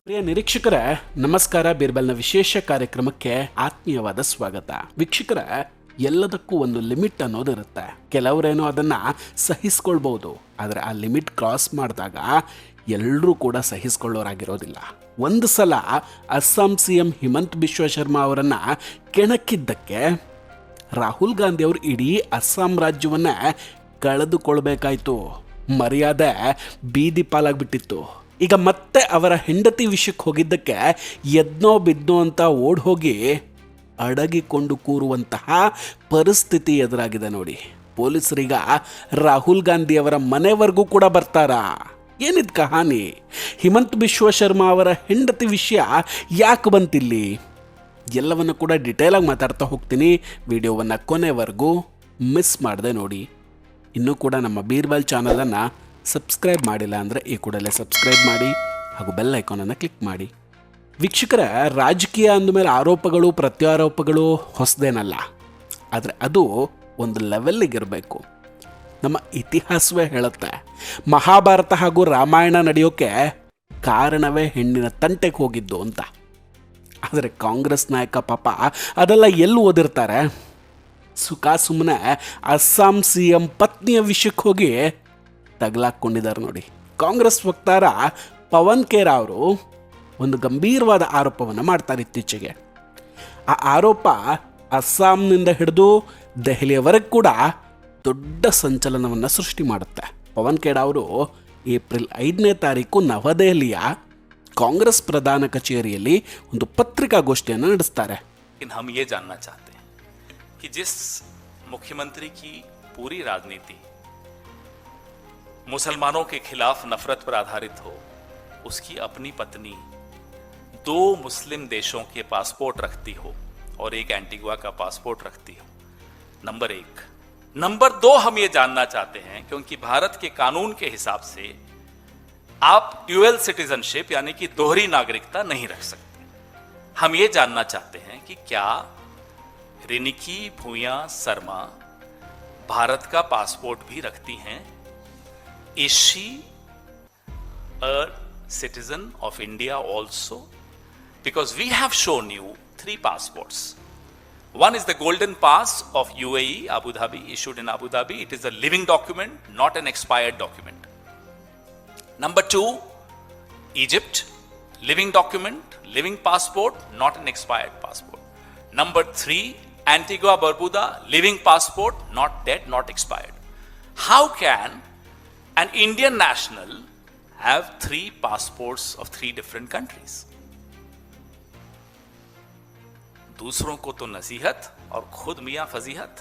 ಪ್ರಿಯ ನಿರೀಕ್ಷಕರ ನಮಸ್ಕಾರ. ಬೀರ್ಬಲ್ನ ವಿಶೇಷ ಕಾರ್ಯಕ್ರಮಕ್ಕೆ ಆತ್ಮೀಯವಾದ ಸ್ವಾಗತ. ವೀಕ್ಷಕರ, ಎಲ್ಲದಕ್ಕೂ ಒಂದು ಲಿಮಿಟ್ ಅನ್ನೋದಿರುತ್ತೆ. ಕೆಲವರೇನೋ ಅದನ್ನ ಸಹಿಸ್ಕೊಳ್ಬಹುದು, ಆದರೆ ಆ ಲಿಮಿಟ್ ಕ್ರಾಸ್ ಮಾಡಿದಾಗ ಎಲ್ಲರೂ ಕೂಡ ಸಹಿಸ್ಕೊಳ್ಳೋರಾಗಿರೋದಿಲ್ಲ. ಒಂದು ಸಲ ಅಸ್ಸಾಂ CM ಹಿಮಂತ್ ಬಿಶ್ವ ಶರ್ಮಾ ಅವರನ್ನ ಕೆಣಕಿದ್ದಕ್ಕೆ ರಾಹುಲ್ ಗಾಂಧಿ ಅವರು ಇಡೀ ಅಸ್ಸಾಂ ರಾಜ್ಯವನ್ನ ಕಳೆದುಕೊಳ್ಬೇಕಾಯ್ತು. ಮರ್ಯಾದೆ ಬೀದಿ ಪಾಲಾಗ್ಬಿಟ್ಟಿತ್ತು. ಈಗ ಮತ್ತೆ ಅವರ ಹೆಂಡತಿ ವಿಷಯಕ್ಕೆ ಹೋಗಿದ್ದಕ್ಕೆ ಎದ್ನೋ ಬಿದ್ನೋ ಅಂತ ಓಡ್ ಹೋಗಿ ಅಡಗಿಕೊಂಡು ಕೂರುವಂತಹ ಪರಿಸ್ಥಿತಿ ಎದುರಾಗಿದೆ ನೋಡಿ. ಪೊಲೀಸರೀಗ ರಾಹುಲ್ ಗಾಂಧಿ ಅವರ ಮನೆವರೆಗೂ ಕೂಡ ಬರ್ತಾರಾ? ಏನಿದ್ ಕಹಾನಿ? ಹಿಮಂತ್ ಬಿಶ್ವ ಶರ್ಮಾ ಅವರ ಹೆಂಡತಿ ವಿಷಯ ಯಾಕೆ ಬಂತಿಲ್ಲಿ? ಎಲ್ಲವನ್ನು ಕೂಡ ಡಿಟೇಲಾಗಿ ಮಾತಾಡ್ತಾ ಹೋಗ್ತೀನಿ. ವಿಡಿಯೋವನ್ನು ಕೊನೆವರೆಗೂ ಮಿಸ್ ಮಾಡದೆ ನೋಡಿ. ಇನ್ನೂ ಕೂಡ ನಮ್ಮ ಬೀರ್ಬಲ್ ಚಾನಲನ್ನು ಸಬ್ಸ್ಕ್ರೈಬ್ ಮಾಡಿಲ್ಲ ಅಂದರೆ ಈ ಕೂಡಲೇ ಸಬ್ಸ್ಕ್ರೈಬ್ ಮಾಡಿ ಹಾಗೂ ಬೆಲ್ ಐಕಾನನ್ನು ಕ್ಲಿಕ್ ಮಾಡಿ. ವೀಕ್ಷಕರ, ರಾಜಕೀಯ ಅಂದಮೇಲೆ ಆರೋಪಗಳು ಪ್ರತ್ಯಾರೋಪಗಳು ಹೊಸದೇನಲ್ಲ, ಆದರೆ ಅದು ಒಂದು ಲೆವೆಲ್ಲಿಗಿರಬೇಕು. ನಮ್ಮ ಇತಿಹಾಸವೇ ಹೇಳುತ್ತೆ, ಮಹಾಭಾರತ ಹಾಗೂ ರಾಮಾಯಣ ನಡೆಯೋಕ್ಕೆ ಕಾರಣವೇ ಹೆಣ್ಣಿನ ತಂಟೆಗೆ ಹೋಗಿದ್ದು ಅಂತ. ಆದರೆ ಕಾಂಗ್ರೆಸ್ ನಾಯಕ ಪಾಪ ಅದೆಲ್ಲ ಎಲ್ಲಿ ಓದಿರ್ತಾರೆ? ಸುಮ್ಮನೆ ಅಸ್ಸಾಂ CM ಪತ್ನಿಯ ವಿಷಯಕ್ಕೆ ಹೋಗಿ ತಗಲಾಕೊಂಡಿದ್ದಾರೆ ನೋಡಿ. ಕಾಂಗ್ರೆಸ್ ವಕ್ತಾರ ಪವನ್ ಖೇರಾ ಅವರು ಒಂದು ಗಂಭೀರವಾದ ಆರೋಪವನ್ನು ಮಾಡ್ತಾರೆ ಇತ್ತೀಚೆಗೆ. ಆ ಆರೋಪ ಅಸ್ಸಾಂನಿಂದ ಹಿಡಿದು ದೆಹಲಿಯವರೆಗೆ ಕೂಡ ದೊಡ್ಡ ಸಂಚಲನವನ್ನು ಸೃಷ್ಟಿ ಮಾಡುತ್ತೆ. ಪವನ್ ಖೇರಾ ಅವರು ಏಪ್ರಿಲ್ 5ನೇ ತಾರೀಕು ನವದೆಹಲಿಯ ಕಾಂಗ್ರೆಸ್ ಪ್ರಧಾನ ಕಚೇರಿಯಲ್ಲಿ ಒಂದು ಪತ್ರಿಕಾಗೋಷ್ಠಿಯನ್ನು ನಡೆಸ್ತಾರೆ. हम ये जानना चाहते हैं कि जिस मुख्यमंत्री की पूरी राजनीति मुसलमानों के खिलाफ नफरत पर आधारित हो, उसकी अपनी पत्नी 2 मुस्लिम देशों के पासपोर्ट रखती हो और एक एंटीगुआ का पासपोर्ट रखती हो, नंबर 1. नंबर 2, हम ये जानना चाहते हैं क्योंकि भारत के कानून के हिसाब से आप ड्यूअल सिटीजनशिप यानी कि दोहरी नागरिकता नहीं रख सकते. हम ये जानना चाहते हैं कि क्या रिनिकी भूया शर्मा भारत का पासपोर्ट भी रखती हैं? Is she a citizen of India also? Because we have shown you 3 passports. One is the Golden Pass of UAE, Abu Dhabi, issued in Abu Dhabi. It is a living document, not an expired document. Number 2, Egypt, living document, living passport, not an expired passport. Number 3, Antigua Barbuda, living passport, not dead, not expired. How can an Indian national have 3 passports of 3 different countries? दूसरों को तो नसीहत और खुद मियां फजीहत.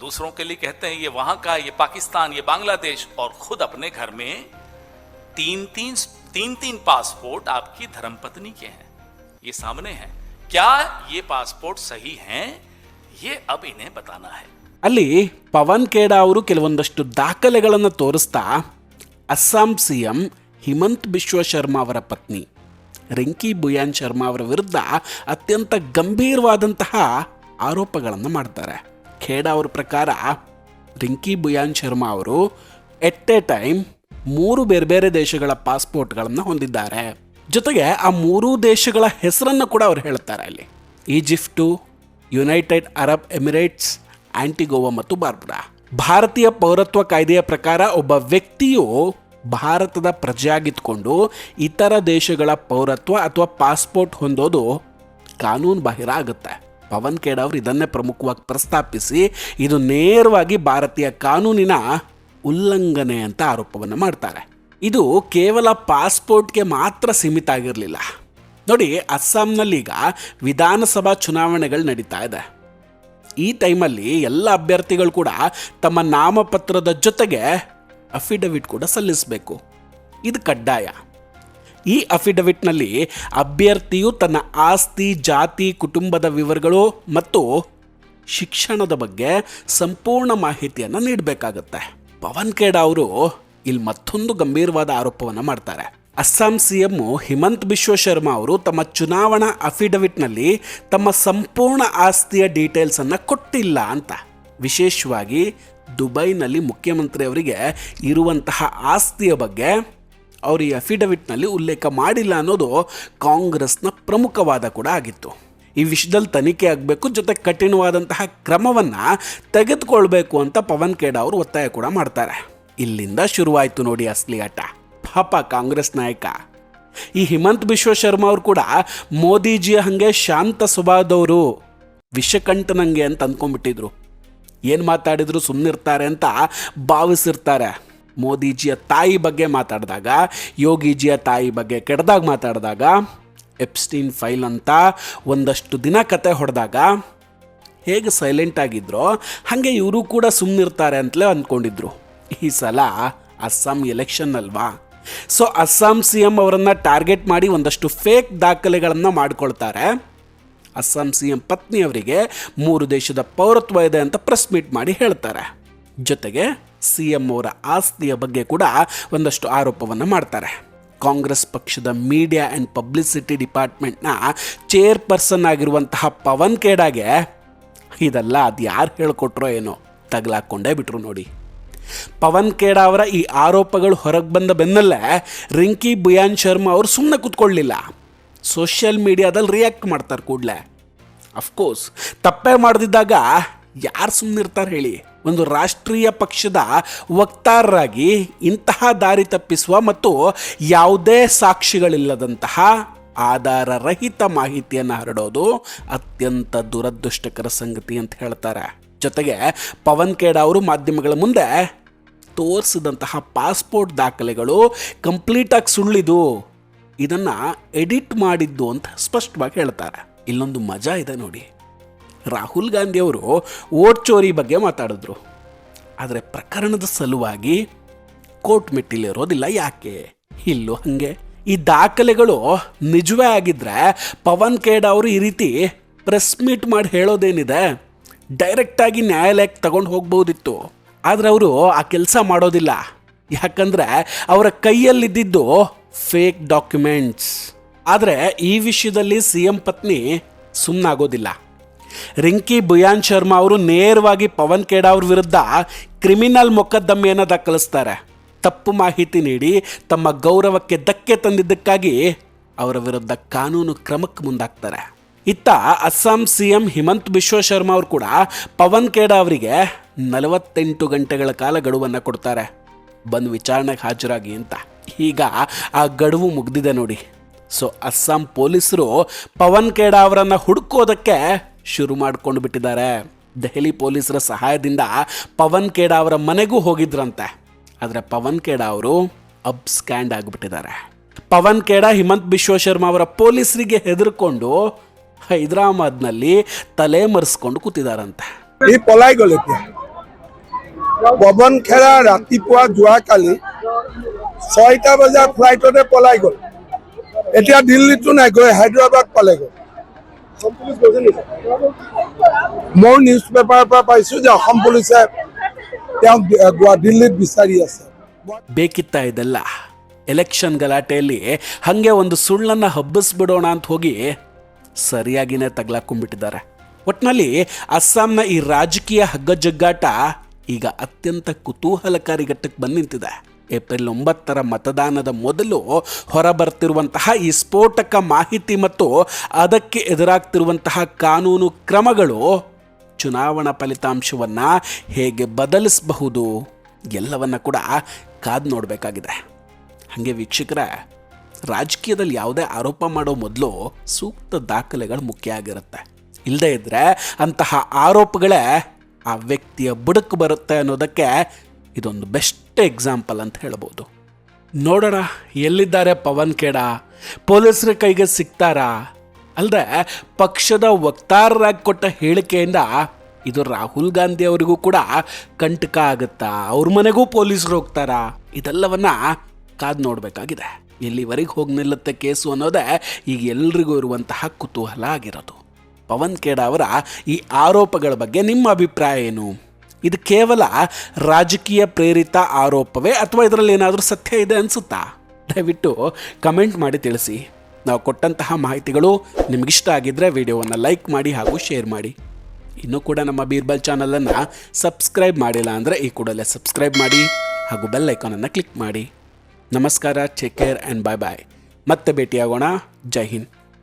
दूसरों के लिए कहते हैं ये वहां का, ये पाकिस्तान, ये बांग्लादेश, और खुद अपने घर में 3 पासपोर्ट आपकी धर्मपत्नी के हैं. ये सामने है. क्या ये पासपोर्ट सही हैं? ये अब इन्हें बताना है. ಅಲ್ಲಿ ಪವನ್ ಖೇರಾ ಅವರು ಕೆಲವೊಂದಷ್ಟು ದಾಖಲೆಗಳನ್ನು ತೋರಿಸ್ತಾ ಅಸ್ಸಾಂ CM ಹಿಮಂತ್ ಬಿಶ್ವ ಶರ್ಮಾ ಅವರ ಪತ್ನಿ ರಿಂಕಿ ಬುಯಾನ್ ಶರ್ಮಾ ಅವರ ವಿರುದ್ಧ ಅತ್ಯಂತ ಗಂಭೀರವಾದಂತಹ ಆರೋಪಗಳನ್ನು ಮಾಡ್ತಾರೆ. ಖೇಡಾ ಅವರ ಪ್ರಕಾರ ರಿಂಕಿ ಬುಯಾನ್ ಶರ್ಮಾ ಅವರು ಎಟ್ ಎ ಟೈಮ್ 3 ಬೇರೆ ಬೇರೆ ದೇಶಗಳ ಪಾಸ್ಪೋರ್ಟ್ಗಳನ್ನು ಹೊಂದಿದ್ದಾರೆ. ಜೊತೆಗೆ ಆ 3 ದೇಶಗಳ ಹೆಸರನ್ನು ಕೂಡ ಅವರು ಹೇಳ್ತಾರೆ. ಅಲ್ಲಿ ಈಜಿಪ್ಟು, ಯುನೈಟೆಡ್ ಅರಬ್ ಎಮಿರೇಟ್ಸ್, ಆಂಟಿಗೋವಾ ಮತ್ತು ಬಾರ್ಬುಡಾ. ಭಾರತೀಯ ಪೌರತ್ವ ಕಾಯ್ದೆಯ ಪ್ರಕಾರ ಒಬ್ಬ ವ್ಯಕ್ತಿಯು ಭಾರತದ ಪ್ರಜೆಯಾಗಿದ್ದುಕೊಂಡು ಇತರ ದೇಶಗಳ ಪೌರತ್ವ ಅಥವಾ ಪಾಸ್ಪೋರ್ಟ್ ಹೊಂದೋದು ಕಾನೂನು ಬಾಹಿರ ಆಗುತ್ತೆ. ಪವನ್ ಖೇಡಾ ಅವರು ಇದನ್ನೇ ಪ್ರಮುಖವಾಗಿ ಪ್ರಸ್ತಾಪಿಸಿ ಇದು ನೇರವಾಗಿ ಭಾರತೀಯ ಕಾನೂನಿನ ಉಲ್ಲಂಘನೆ ಅಂತ ಆರೋಪವನ್ನು ಮಾಡ್ತಾರೆ. ಇದು ಕೇವಲ ಪಾಸ್ಪೋರ್ಟ್ಗೆ ಮಾತ್ರ ಸೀಮಿತ ಆಗಿರಲಿಲ್ಲ ನೋಡಿ. ಅಸ್ಸಾಂನಲ್ಲೀಗ ವಿಧಾನಸಭಾ ಚುನಾವಣೆಗಳು ನಡೀತಾ ಇದೆ. ಈ ಟೈಮಲ್ಲಿ ಎಲ್ಲ ಅಭ್ಯರ್ಥಿಗಳು ಕೂಡ ತಮ್ಮ ನಾಮಪತ್ರದ ಜೊತೆಗೆ ಅಫಿಡವಿಟ್ ಕೂಡ ಸಲ್ಲಿಸಬೇಕು. ಇದು ಕಡ್ಡಾಯ. ಈ ಅಫಿಡವಿಟ್ನಲ್ಲಿ ಅಭ್ಯರ್ಥಿಯು ತನ್ನ ಆಸ್ತಿ, ಜಾತಿ, ಕುಟುಂಬದ ವಿವರಗಳು ಮತ್ತು ಶಿಕ್ಷಣದ ಬಗ್ಗೆ ಸಂಪೂರ್ಣ ಮಾಹಿತಿಯನ್ನು ನೀಡಬೇಕಾಗತ್ತೆ. ಪವನ್ ಖೇಡಾ ಅವರು ಇಲ್ಲಿ ಮತ್ತೊಂದು ಗಂಭೀರವಾದ ಆರೋಪವನ್ನು ಮಾಡ್ತಾರೆ. ಅಸ್ಸಾಂ CM ಹಿಮಂತ್ ಬಿಶ್ವ ಶರ್ಮಾ ಅವರು ತಮ್ಮ ಚುನಾವಣಾ ಅಫಿಡವಿಟ್ನಲ್ಲಿ ತಮ್ಮ ಸಂಪೂರ್ಣ ಆಸ್ತಿಯ ಡೀಟೇಲ್ಸನ್ನು ಕೊಟ್ಟಿಲ್ಲ ಅಂತ. ವಿಶೇಷವಾಗಿ ದುಬೈನಲ್ಲಿ ಮುಖ್ಯಮಂತ್ರಿಯವರಿಗೆ ಇರುವಂತಹ ಆಸ್ತಿಯ ಬಗ್ಗೆ ಅವರು ಈ ಅಫಿಡವಿಟ್ನಲ್ಲಿ ಉಲ್ಲೇಖ ಮಾಡಿಲ್ಲ ಅನ್ನೋದು ಕಾಂಗ್ರೆಸ್ನ ಪ್ರಮುಖವಾದ ಕೂಡ ಆಗಿತ್ತು. ಈ ವಿಷಯದಲ್ಲಿ ತನಿಖೆ ಆಗಬೇಕು, ಜೊತೆ ಕಠಿಣವಾದಂತಹ ಕ್ರಮವನ್ನು ತೆಗೆದುಕೊಳ್ಬೇಕು ಅಂತ ಪವನ್ ಖೇಡಾ ಅವರು ಒತ್ತಾಯ ಕೂಡ ಮಾಡ್ತಾರೆ. ಇಲ್ಲಿಂದ ಶುರುವಾಯಿತು ನೋಡಿ ಅಸಲಿ ಆಟ. ಪಾಪ ಕಾಂಗ್ರೆಸ್ ನಾಯಕ ಈ ಹಿಮಂತ್ ಬಿಶ್ವ ಶರ್ಮಾ ಅವರು ಕೂಡ ಮೋದಿಜಿಯ ಹಾಗೆ ಶಾಂತ ಸ್ವಭಾವದವರು, ವಿಷಕಂಠನಂಗೆ ಅಂತ ಅಂದ್ಕೊಂಡ್ಬಿಟ್ಟಿದ್ರು. ಏನು ಮಾತಾಡಿದ್ರು ಸುಮ್ಮನಿರ್ತಾರೆ ಅಂತ ಭಾವಿಸಿರ್ತಾರೆ. ಮೋದಿಜಿಯ ತಾಯಿ ಬಗ್ಗೆ ಮಾತಾಡಿದಾಗ, ಯೋಗಿಜಿಯ ತಾಯಿ ಬಗ್ಗೆ ಕೆಟ್ಟದಾಗ ಮಾತಾಡಿದಾಗ, ಎಪ್ಸ್ಟೀನ್ ಫೈಲ್ ಅಂತ ಒಂದಷ್ಟು ದಿನ ಕತೆ ಹೊಡೆದಾಗ ಹೇಗೆ ಸೈಲೆಂಟ್ ಆಗಿದ್ರೋ ಹಾಗೆ ಇವರು ಕೂಡ ಸುಮ್ಮನಿರ್ತಾರೆ ಅಂತಲೇ ಅಂದ್ಕೊಂಡಿದ್ರು. ಈ ಸಲ ಅಸ್ಸಾಂ ಎಲೆಕ್ಷನ್ ಅಲ್ವಾ, ಸೊ ಅಸ್ಸಾಂ ಸಿ ಎಂ ಅವರನ್ನು ಟಾರ್ಗೆಟ್ ಮಾಡಿ ಒಂದಷ್ಟು ಫೇಕ್ ದಾಖಲೆಗಳನ್ನು ಮಾಡಿಕೊಳ್ತಾರೆ. ಅಸ್ಸಾಂ ಸಿ ಎಂ ಪತ್ನಿಯವರಿಗೆ 3 ದೇಶದ ಪೌರತ್ವ ಇದೆ ಅಂತ ಪ್ರೆಸ್ ಮೀಟ್ ಮಾಡಿ ಹೇಳ್ತಾರೆ. ಜೊತೆಗೆ ಸಿ ಎಂ ಅವರ ಆಸ್ತಿಯ ಬಗ್ಗೆ ಕೂಡ ಒಂದಷ್ಟು ಆರೋಪವನ್ನು ಮಾಡ್ತಾರೆ. ಕಾಂಗ್ರೆಸ್ ಪಕ್ಷದ ಮೀಡಿಯಾ ಆ್ಯಂಡ್ ಪಬ್ಲಿಸಿಟಿ ಡಿಪಾರ್ಟ್ಮೆಂಟ್ನ ಚೇರ್ಪರ್ಸನ್ ಆಗಿರುವಂತಹ ಪವನ್ ಖೇಡಾಗೆ ಇದೆಲ್ಲ ಅದು ಯಾರು ಹೇಳ್ಕೊಟ್ರೋ ಏನೋ ತಗಲಾಕೊಂಡೇ ಬಿಟ್ರು ನೋಡಿ. ಪವನ್ ಖೇಡಾ ಅವರ ಈ ಆರೋಪಗಳು ಹೊರಗೆ ಬಂದ ಬೆನ್ನಲ್ಲೇ ರಿಂಕಿ ಬುಯಾನ್ ಶರ್ಮಾ ಅವರು ಸುಮ್ಮನೆ ಕೂತ್ಕೊಳ್ಳಿಲ್ಲ. ಸೋಷಿಯಲ್ ಮೀಡಿಯಾದಲ್ಲಿ ರಿಯಾಕ್ಟ್ ಮಾಡ್ತಾರೆ ಕೂಡಲೇ. ಅಫ್ಕೋರ್ಸ್ ತಪ್ಪೇ ಮಾಡದಿದ್ದಾಗ ಯಾರು ಸುಮ್ಮನಿರ್ತಾರೆ ಹೇಳಿ. ಒಂದು ರಾಷ್ಟ್ರೀಯ ಪಕ್ಷದ ವಕ್ತಾರರಾಗಿ ಇಂತಹ ದಾರಿ ತಪ್ಪಿಸುವ ಮತ್ತು ಯಾವುದೇ ಸಾಕ್ಷಿಗಳಿಲ್ಲದಂತಹ ಆಧಾರ ರಹಿತ ಮಾಹಿತಿಯನ್ನು ಹರಡೋದು ಅತ್ಯಂತ ದುರದೃಷ್ಟಕರ ಸಂಗತಿ ಅಂತ ಹೇಳ್ತಾರೆ. ಜೊತೆಗೆ ಪವನ್ ಖೇಡಾ ಅವರು ಮಾಧ್ಯಮಗಳ ಮುಂದೆ ತೋರಿಸಿದಂತಹ ಪಾಸ್ಪೋರ್ಟ್ ದಾಖಲೆಗಳು ಕಂಪ್ಲೀಟಾಗಿ ಸುಳ್ಳಿದು, ಇದನ್ನು ಎಡಿಟ್ ಮಾಡಿದ್ದು ಅಂತ ಸ್ಪಷ್ಟವಾಗಿ ಹೇಳ್ತಾರೆ. ಇಲ್ಲೊಂದು ಮಜಾ ಇದೆ ನೋಡಿ. ರಾಹುಲ್ ಗಾಂಧಿ ಅವರು ವೋಟ್ ಚೋರಿ ಬಗ್ಗೆ ಮಾತಾಡಿದ್ರು, ಆದರೆ ಪ್ರಕರಣದ ಸಲುವಾಗಿ ಕೋರ್ಟ್ ಮೆಟ್ಟಿಲಿರೋದಿಲ್ಲ. ಯಾಕೆ? ಇಲ್ಲೂ ಹಾಗೆ. ಈ ದಾಖಲೆಗಳು ನಿಜವೇ ಆಗಿದ್ರೆ ಪವನ್ ಖೇಡಾ ಅವರು ಈ ರೀತಿ ಪ್ರೆಸ್ ಮೀಟ್ ಮಾಡಿ ಹೇಳೋದೇನಿದೆ, ಡೈರೆಕ್ಟಾಗಿ ನ್ಯಾಯಾಲಯಕ್ಕೆ ತಗೊಂಡು ಹೋಗ್ಬೋದಿತ್ತು. ಆದರೆ ಅವರು ಆ ಕೆಲಸ ಮಾಡೋದಿಲ್ಲ. ಯಾಕಂದರೆ ಅವರ ಕೈಯಲ್ಲಿದ್ದಿದ್ದು ಫೇಕ್ ಡಾಕ್ಯುಮೆಂಟ್ಸ್. ಆದರೆ ಈ ವಿಷಯದಲ್ಲಿ ಸಿ ಎಂ ಪತ್ನಿ ಸುಮ್ಮನಾಗೋದಿಲ್ಲ. ರಿಂಕಿ ಬುಯಾನ್ ಶರ್ಮಾ ಅವರು ನೇರವಾಗಿ ಪವನ್ ಖೇಡಾ ಅವ್ರ ವಿರುದ್ಧ ಕ್ರಿಮಿನಲ್ ಮೊಕದ್ದಮೆಯನ್ನು ದಾಖಲಿಸ್ತಾರೆ. ತಪ್ಪು ಮಾಹಿತಿ ನೀಡಿ ತಮ್ಮ ಗೌರವಕ್ಕೆ ಧಕ್ಕೆ ತಂದಿದ್ದಕ್ಕಾಗಿ ಅವರ ವಿರುದ್ಧ ಕಾನೂನು ಕ್ರಮಕ್ಕೆ ಮುಂದಾಗ್ತಾರೆ. ಇತ್ತ ಅಸ್ಸಾಂ ಸಿ ಎಂ ಹಿಮಂತ್ ಬಿಶ್ವ ಶರ್ಮಾ ಅವರು ಕೂಡ ಪವನ್ ಖೇಡಾ ಅವರಿಗೆ 48 ಗಂಟೆಗಳ ಕಾಲ ಗಡುವನ್ನು ಕೊಡ್ತಾರೆ, ಬಂದು ವಿಚಾರಣೆಗೆ ಹಾಜರಾಗಿ ಅಂತ. ಈಗ ಆ ಗಡುವು ಮುಗ್ದಿದೆ ನೋಡಿ. ಸೊ ಅಸ್ಸಾಂ ಪೊಲೀಸರು ಪವನ್ ಖೇಡಾ ಅವರನ್ನು ಹುಡುಕೋದಕ್ಕೆ ಶುರು ಮಾಡಿಕೊಂಡು ಬಿಟ್ಟಿದ್ದಾರೆ. ದೆಹಲಿ ಪೊಲೀಸರ ಸಹಾಯದಿಂದ ಪವನ್ ಖೇಡಾ ಅವರ ಮನೆಗೂ ಹೋಗಿದ್ರಂತೆ. ಆದರೆ ಪವನ್ ಖೇಡಾ ಅವರು ಅಬ್ಸ್ಕ್ಯಾಂಡ್ ಆಗಿಬಿಟ್ಟಿದ್ದಾರೆ. ಪವನ್ ಖೇಡಾ ಹಿಮಂತ್ ಬಿಶ್ವ শর্মা ಅವರ ಪೊಲೀಸರಿಗೆ ಹೆದರ್ಕೊಂಡು ಹೈದರಾಬಾದ್ನಲ್ಲಿ ತಲೆ ಮರೆಸ್ಕೊಂಡು ಕೂತಿದಾರಂತೆ. ই পলাই গ'ল এতিয়া। পৱন খেৰা ৰাতিপুৱা যোৱাকালি 6টা বজাৰ ফ্লাইটতে পলাই গ'ল। এতিয়া দিল্লীতো নাই, গৈ হায়দৰাবাদ পালেগৈ। মই নিউজ পেপাৰৰ পৰা পাইছোঁ যে অসম পুলিচে তেওঁক দিল্লীত বিচাৰি আছে। ಬೇಕಿತ್ತ ಇದೆಲ್ಲ? ಎಲೆಕ್ಷನ್ ಗಲಾಟೆಯಲ್ಲಿ ಹಾಗೆ ಒಂದು ಸುಳ್ಳನ್ನು ಹಬ್ಬಿಸ್ಬಿಡೋಣ ಅಂತ ಹೋಗಿ ಸರಿಯಾಗಿನೇ ತಗಲಾಕೊಂಡ್ಬಿಟ್ಟಿದ್ದಾರೆ. ಒಟ್ಟಿನಲ್ಲಿ ಅಸ್ಸಾಂನ ಈ ರಾಜಕೀಯ ಹಗ್ಗಜಗ್ಗಾಟ ಈಗ ಅತ್ಯಂತ ಕುತೂಹಲಕಾರಿ ಘಟ್ಟಕ್ಕೆ ಬಂದು ನಿಂತಿದೆ. ಏಪ್ರಿಲ್ 9ರ ಮತದಾನದ ಮೊದಲು ಹೊರಬರ್ತಿರುವಂತಹ ಈ ಸ್ಫೋಟಕ ಮಾಹಿತಿ ಮತ್ತು ಅದಕ್ಕೆ ಎದುರಾಗ್ತಿರುವಂತಹ ಕಾನೂನು ಕ್ರಮಗಳು ಚುನಾವಣಾ ಫಲಿತಾಂಶವನ್ನು ಹೇಗೆ ಬದಲಿಸಬಹುದು ಎಲ್ಲವನ್ನ ಕೂಡ ಕಾದು ನೋಡಬೇಕಾಗಿದೆ. ಹಾಗೆ ವೀಕ್ಷಕರ, ರಾಜಕೀಯದಲ್ಲಿ ಯಾವುದೇ ಆರೋಪ ಮಾಡೋ ಮೊದಲು ಸೂಕ್ತ ದಾಖಲೆಗಳು ಮುಖ್ಯ ಆಗಿರುತ್ತೆ. ಇಲ್ಲದೇ ಇದ್ದರೆ ಅಂತಹ ಆರೋಪಗಳೇ ಆ ವ್ಯಕ್ತಿಯ ಬುಡಕ್ಕೆ ಬರುತ್ತೆ ಅನ್ನೋದಕ್ಕೆ ಇದೊಂದು ಬೆಸ್ಟ್ ಎಕ್ಸಾಂಪಲ್ ಅಂತ ಹೇಳ್ಬೋದು. ನೋಡೋಣ ಎಲ್ಲಿದ್ದಾರೆ ಪವನ್ ಖೇಡಾ, ಪೊಲೀಸರ ಕೈಗೆ ಸಿಗ್ತಾರಾ? ಅಲ್ಲದೆ ಪಕ್ಷದ ವಕ್ತಾರರಾಗಿ ಕೊಟ್ಟ ಹೇಳಿಕೆಯಿಂದ ಇದು ರಾಹುಲ್ ಗಾಂಧಿ ಅವರಿಗೂ ಕೂಡ ಕಂಟಕ ಆಗುತ್ತಾ? ಅವ್ರ ಮನೆಗೂ ಪೊಲೀಸರು ಹೋಗ್ತಾರಾ? ಇದೆಲ್ಲವನ್ನ ಕಾದು ನೋಡಬೇಕಾಗಿದೆ. ಎಲ್ಲಿವರೆಗೆ ಹೋಗಿ ನಿಲ್ಲುತ್ತೆ ಕೇಸು ಅನ್ನೋದೇ ಈಗ ಎಲ್ರಿಗೂ ಇರುವಂತಹ ಕುತೂಹಲ ಆಗಿರೋದು. ಪವನ್ ಖೇಡಾ ಅವರ ಈ ಆರೋಪಗಳ ಬಗ್ಗೆ ನಿಮ್ಮ ಅಭಿಪ್ರಾಯ ಏನು? ಇದು ಕೇವಲ ರಾಜಕೀಯ ಪ್ರೇರಿತ ಆರೋಪವೇ ಅಥವಾ ಇದರಲ್ಲಿ ಏನಾದರೂ ಸತ್ಯ ಇದೆ ಅನಿಸುತ್ತಾ? ದಯವಿಟ್ಟು ಕಮೆಂಟ್ ಮಾಡಿ ತಿಳಿಸಿ. ನಾವು ಕೊಟ್ಟಂತಹ ಮಾಹಿತಿಗಳು ನಿಮಗಿಷ್ಟ ಆಗಿದ್ದರೆ ವಿಡಿಯೋವನ್ನು ಲೈಕ್ ಮಾಡಿ ಹಾಗೂ ಶೇರ್ ಮಾಡಿ. ಇನ್ನೂ ಕೂಡ ನಮ್ಮ ಬೀರ್ಬಲ್ ಚಾನಲನ್ನು ಸಬ್ಸ್ಕ್ರೈಬ್ ಮಾಡಿಲ್ಲ ಅಂದರೆ ಈ ಕೂಡಲೇ ಸಬ್ಸ್ಕ್ರೈಬ್ ಮಾಡಿ ಹಾಗೂ ಬೆಲ್ ಐಕಾನನ್ನು ಕ್ಲಿಕ್ ಮಾಡಿ. ನಮಸ್ಕಾರ, ಟೇಕ್ ಕೇರ್ ಆ್ಯಂಡ್ ಬಾಯ್ ಬಾಯ್. ಮತ್ತೆ ಭೇಟಿಯಾಗೋಣ. ಜೈ ಹಿಂದ್.